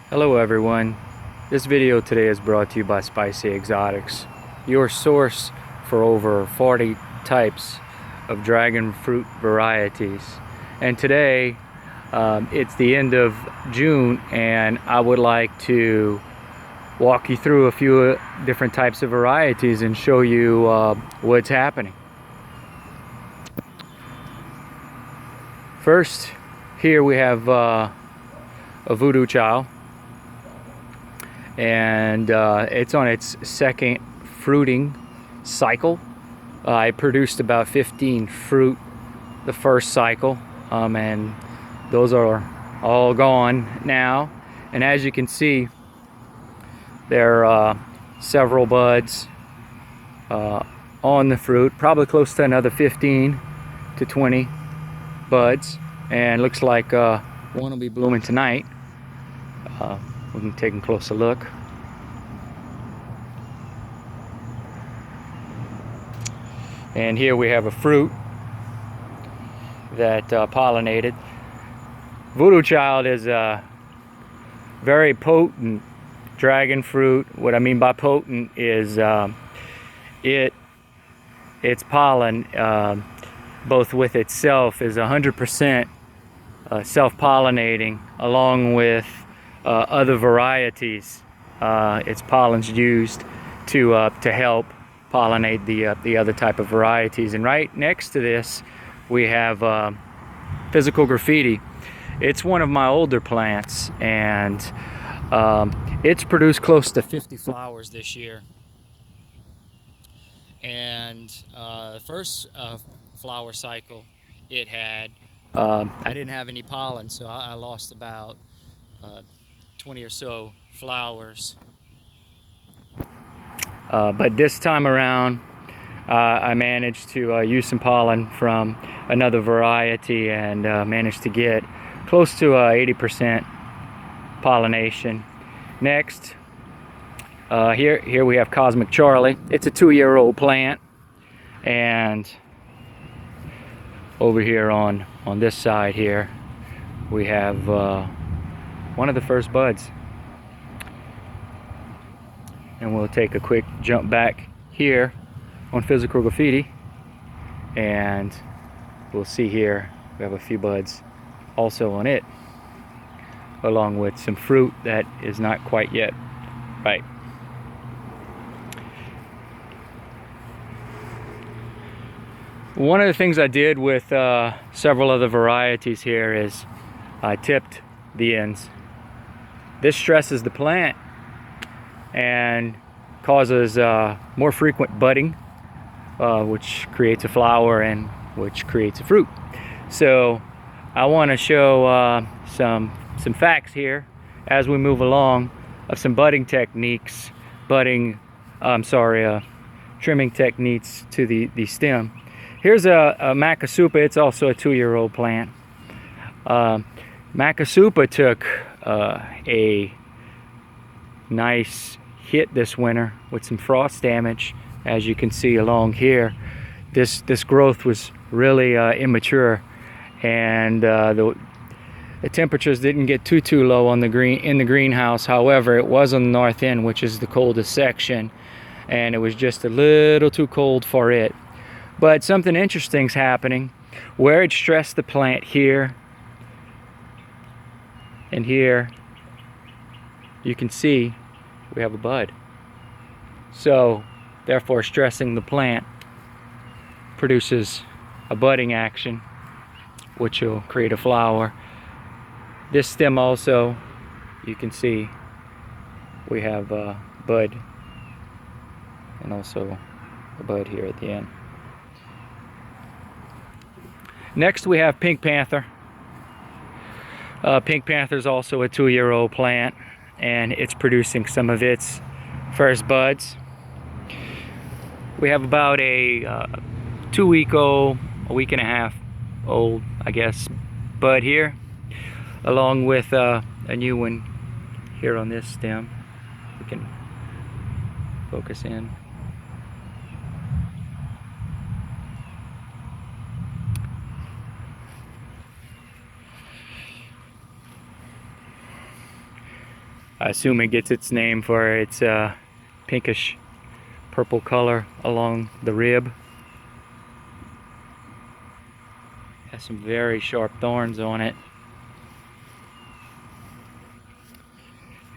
Hello everyone. This video today is brought to you by spicyexotics, your source for over 40 types of dragon fruit varieties. And today it's the end of June, and I would like to walk you through a few different types of varieties and show you what's happening. First, here we have a Voodoo child, and it's on its second fruiting cycle. I produced about 15 fruit the first cycle, and those are all gone now. And as you can see, there are several buds on the fruit, probably close to another 15 to 20 buds, and looks like one will be blooming tonight. We can take a closer look. And here we have a fruit that pollinated. Voodoo child is a very potent dragon fruit. What I mean by potent is its pollen, both with itself, is 100% self-pollinating, along with other varieties. Its pollen's used to help pollinate the other type of varieties. And right next to this we have physical graffiti. It's one of my older plants, and it's produced close to 50 flowers this year. And the first flower cycle it had, I didn't have any pollen, so I lost about 20 or so flowers. But this time around, I managed to use some pollen from another variety, and managed to get close to 80% pollination. Next, here we have Cosmic Charlie. It's a 2-year-old plant, and over here on this side here, we have one of the first buds. And we'll take a quick jump back here on physical graffiti, and we'll see here we have a few buds also on it, along with some fruit that is not quite yet ripe. One of the things I did with several other varieties here is I tipped the ends. This stresses the plant and causes more frequent budding, which creates a flower and which creates a fruit. So I want to show some facts here as we move along of some budding techniques, trimming techniques to the stem. Here's a Makupa. It's also a 2-year-old plant. Makupa took a nice hit this winter with some frost damage. As you can see along here, this growth was really immature, and the temperatures didn't get too low on the greenhouse. However, it was on the north end, which is the coldest section, and it was just a little too cold for it. But something interesting is happening where it stressed the plant here and here. You can see we have a bud. So therefore, stressing the plant produces a budding action, which will create a flower. This stem also, you can see we have a bud, and also a bud here at the end. Next we have Pink Panther. Pink Panther is also a 2-year-old plant, and it's producing some of its first buds. We have about a 2-week-old, a week and a half old, I guess, bud here, along with a new one here on this stem. We can focus in. I assume it gets its name for its pinkish purple color along the rib. Has some very sharp thorns on it.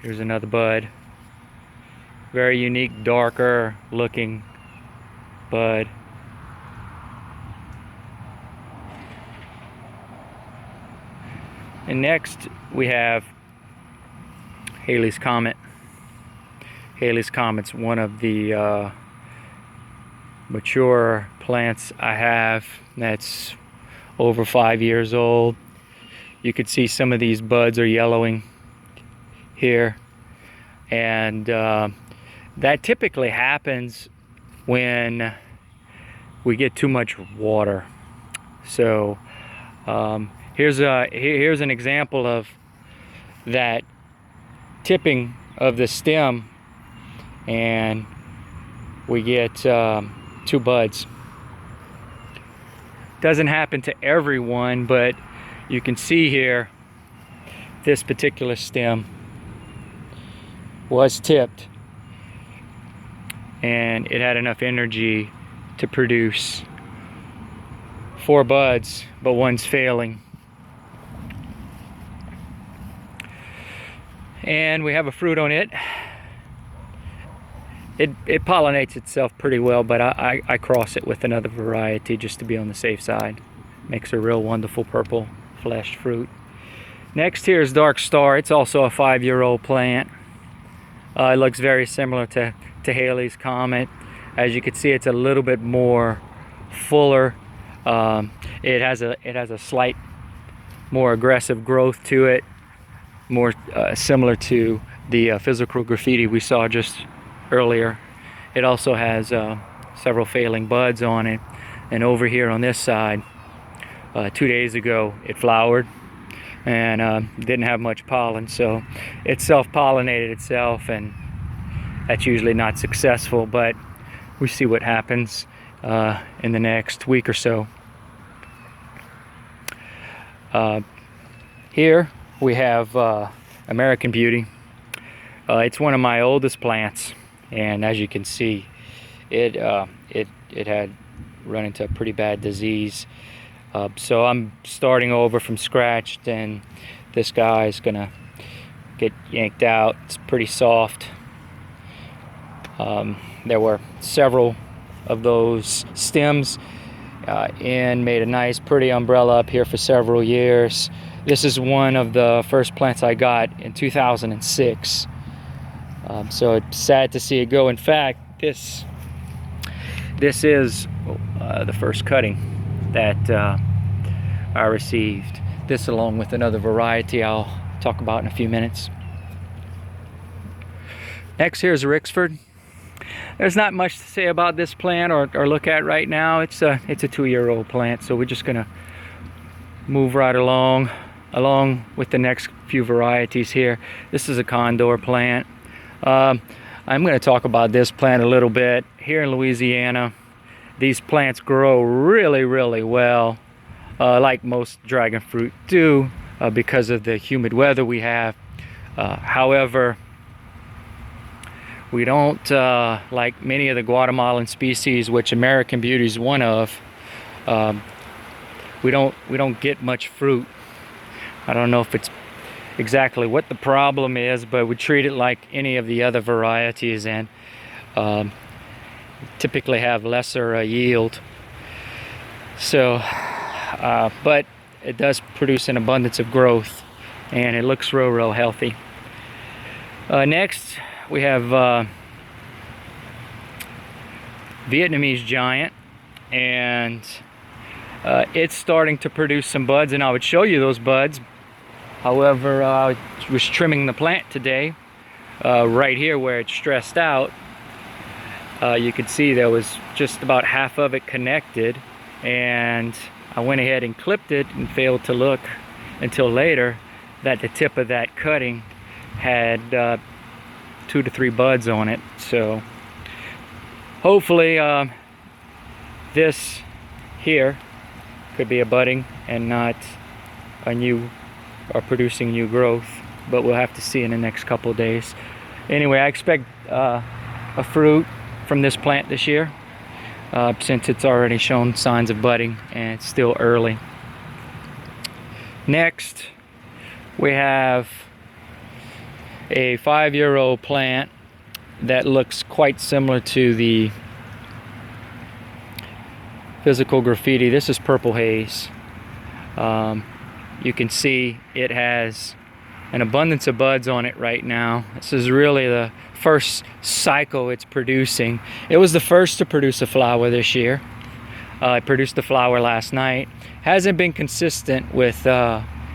Here's another bud. Very unique, darker looking bud. And next we have Halley's Comet. Halley's Comet's one of the mature plants I have that's over 5 years old. You could see some of these buds are yellowing here, and that typically happens when we get too much water. So here's an example of that tipping of the stem, and we get 2 buds. Doesn't happen to everyone, but you can see here this particular stem was tipped, and it had enough energy to produce 4 buds, but one's failing. And we have a fruit on it. It pollinates itself pretty well, but I cross it with another variety just to be on the safe side. Makes a real wonderful purple fleshed fruit. Next here is Dark Star. It's also a 5-year-old plant. It looks very similar to Halley's Comet. As you can see, it's a little bit more fuller. It has a slight more aggressive growth to it, more similar to the physical graffiti we saw just earlier. It also has several failing buds on it, and over here on this side, 2 days ago it flowered and didn't have much pollen, so it self-pollinated itself, and that's usually not successful, but we see what happens in the next week or so. Here we have American Beauty. It's one of my oldest plants, and as you can see, it had run into a pretty bad disease. So I'm starting over from scratch, and this guy is gonna get yanked out. It's pretty soft. There were several of those stems and made a nice pretty umbrella up here for several years. This is one of the first plants I got in 2006. So it's sad to see it go. In fact, this is the first cutting that I received. This, along with another variety I'll talk about in a few minutes. Next, here's Rixford. There's not much to say about this plant or look at right now. It's a 2-year-old plant, so we're just gonna move right along with the next few varieties here. This is a Condor plant. I'm going to talk about this plant a little bit. Here in Louisiana, these plants grow really, really well, like most dragon fruit do, because of the humid weather we have. However, we don't, like many of the Guatemalan species, which American Beauty is one of, we don't get much fruit. I don't know if it's exactly what the problem is, but we treat it like any of the other varieties, and typically have lesser yield. So, but it does produce an abundance of growth, and it looks real healthy. Next, we have Vietnamese giant, and it's starting to produce some buds, and I would show you those buds. However, I was trimming the plant today, right here where it's stressed out. You could see there was just about half of it connected, and I went ahead and clipped it and failed to look until later that the tip of that cutting had 2 to 3 buds on it. So hopefully this here could be a budding and not a new or producing new growth. but we'll have to see in the next couple of days. Anyway, I expect a fruit from this plant this year, since it's already shown signs of budding and it's still early. Next, we have a 5-year-old plant that looks quite similar to the physical graffiti. This is purple haze. You can see it has an abundance of buds on it right now. This is really the first cycle it's producing. It was the first to produce a flower this year. It produced the flower last night. Hasn't been consistent with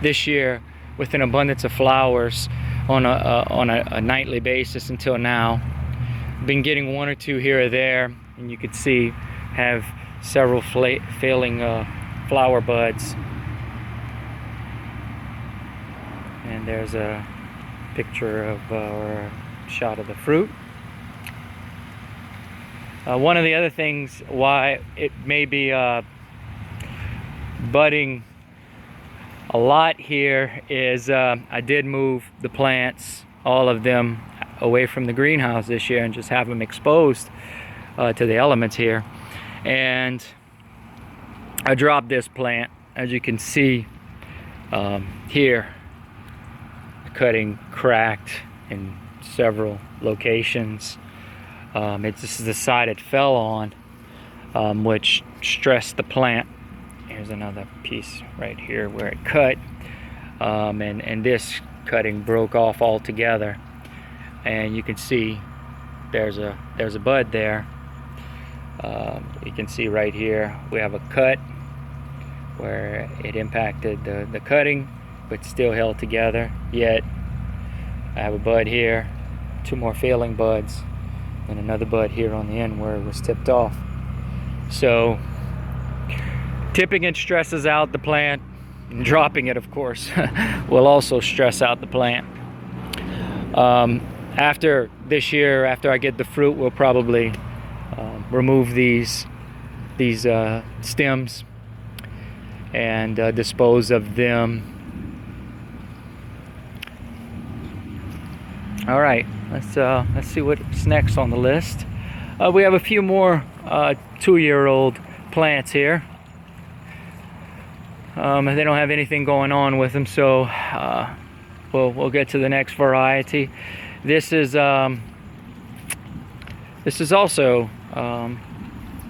this year with an abundance of flowers on a nightly basis until now. Been getting one or two here or there, and you can see have several failing flower buds. And there's a picture of or a shot of the fruit. One of the other things why it may be budding a lot here is I did move the plants, all of them, away from the greenhouse this year and just have them exposed to the elements here. And I dropped this plant, as you can see here. Cutting cracked in several locations. This is the side it fell on, which stressed the plant. Here's another piece right here where it cut, and this cutting broke off altogether. And you can see there's a bud there. You can see right here we have a cut where it impacted the cutting, but still held together. Yet I have a bud here, 2 more failing buds, and another bud here on the end where it was tipped off. So tipping it stresses out the plant, and dropping it, of course, will also stress out the plant. After this year, after I get the fruit, we'll probably remove these stems and dispose of them. All right, let's see what's next on the list. We have a few more 2-year-old plants here. They don't have anything going on with them, so we'll get to the next variety. This is also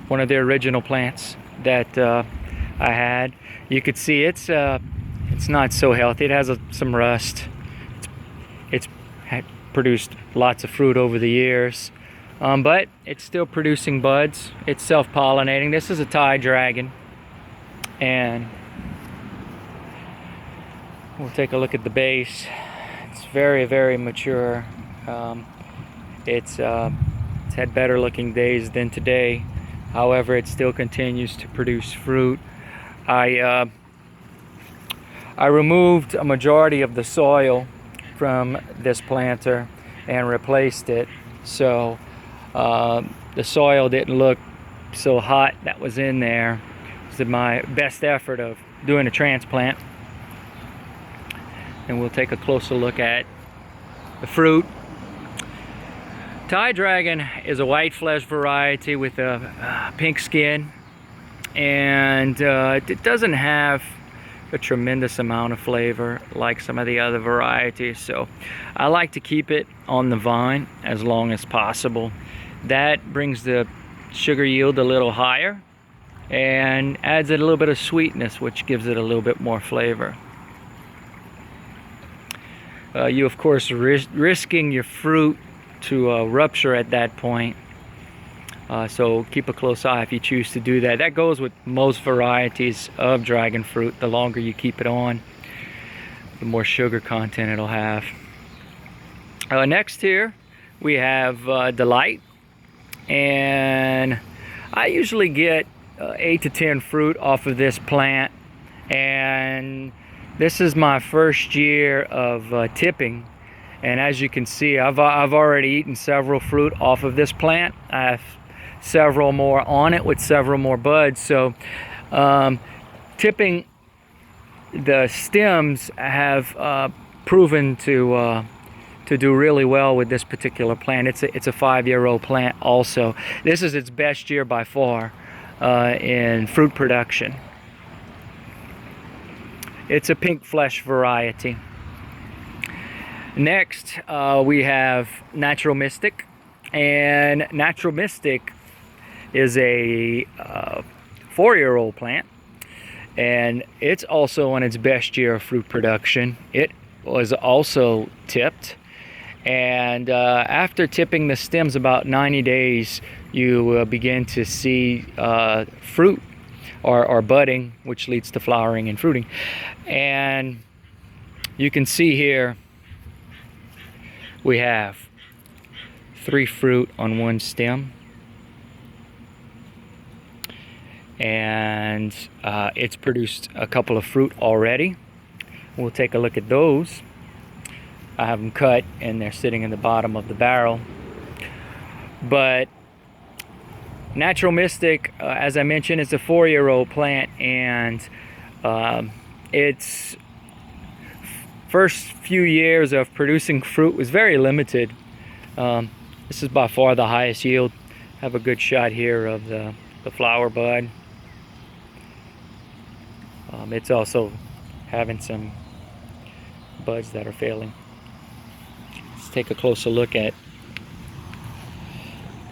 one of the original plants that I had. You could see it's not so healthy. It has some rust. It's produced lots of fruit over the years, but it's still producing buds. It's self-pollinating. This is a Thai dragon, and we'll take a look at the base. It's very, very mature. It's had better looking days than today. However, it still continues to produce fruit. I removed a majority of the soil from this planter and replaced it, so the soil didn't look so hot that was in there. It was my best effort of doing a transplant. And we'll take a closer look at the fruit. Thai dragon is a white flesh variety with a pink skin, and it doesn't have a tremendous amount of flavor like some of the other varieties, so I like to keep it on the vine as long as possible. That brings the sugar yield a little higher and adds it a little bit of sweetness, which gives it a little bit more flavor. You of course risking your fruit to rupture at that point, so keep a close eye if you choose to do that. That goes with most varieties of dragon fruit. The longer you keep it on, the more sugar content it'll have. Next here we have Delight, and I usually get 8 to 10 fruit off of this plant, and this is my first year of tipping, and as you can see, I've already eaten several fruit off of this plant. I have several more on it with several more buds. So tipping, the stems have proven to do really well with this particular plant. It's a 5-year-old plant also. This is its best year by far in fruit production. It's a pink flesh variety. Next, we have Natural Mystic, and Natural Mystic is a 4-year-old plant, and it's also on its best year of fruit production. It was also tipped, and after tipping the stems about 90 days, you begin to see fruit or budding, which leads to flowering and fruiting. And you can see here we have 3 fruit on 1 stem, and it's produced a couple of fruit already. We'll take a look at those. I have them cut and they're sitting in the bottom of the barrel. But Natural Mystic, as I mentioned, it's a 4-year-old plant, and its first few years of producing fruit was very limited. This is by far the highest yield. Have a good shot here of the flower bud. It's also having some buds that are failing. Let's take a closer look at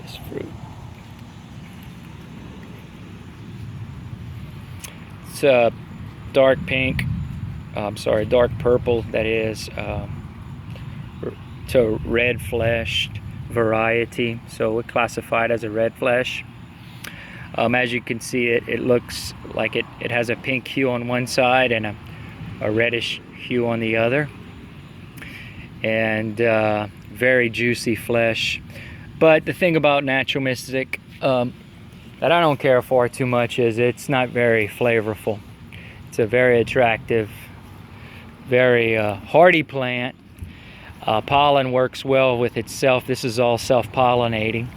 this fruit. It's a dark pink, dark purple, that is, to red fleshed variety, so we're classified as a red flesh. As you can see, it looks like it has a pink hue on one side and a reddish hue on the other, and very juicy flesh. But the thing about Natural Mystic that I don't care for too much is it's not very flavorful. It's a very attractive, very hardy plant. Pollen works well with itself. This is all self-pollinating.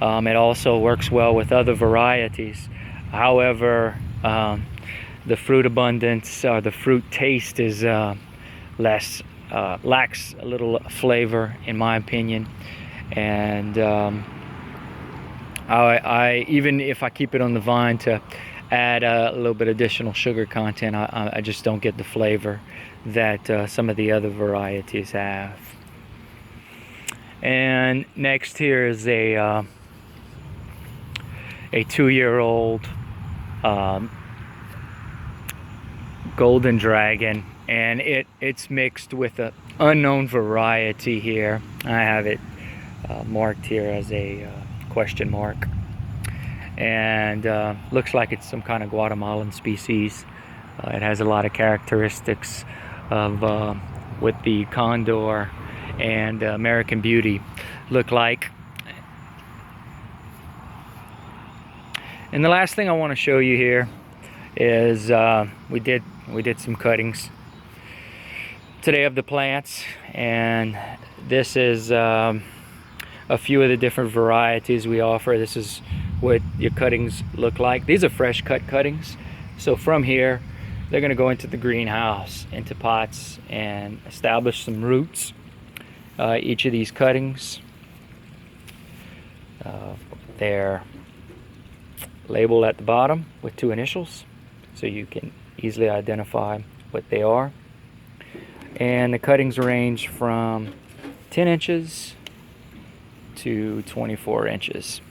It also works well with other varieties. However, the fruit abundance or the fruit taste is lacks a little flavor, in my opinion. And I even if I keep it on the vine to add a little bit additional sugar content, I just don't get the flavor that some of the other varieties have. And next here is a 2-year-old golden dragon, and it's mixed with an unknown variety here. I have it marked here as a question mark, and looks like it's some kind of Guatemalan species. It has a lot of characteristics of what the Condor and American Beauty look like. And the last thing I want to show you here is we did some cuttings today of the plants, and this is a few of the different varieties we offer. This is what your cuttings look like. These are fresh cut cuttings, so from here they're going to go into the greenhouse, into pots, and establish some roots. Each of these cuttings, they're labeled at the bottom with 2 initials, so you can easily identify what they are. And the cuttings range from 10 inches to 24 inches.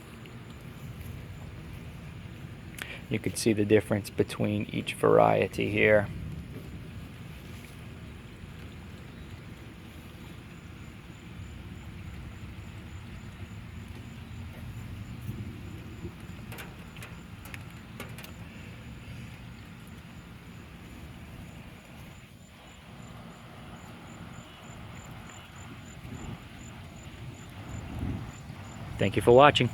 You can see the difference between each variety here. Thank you for watching.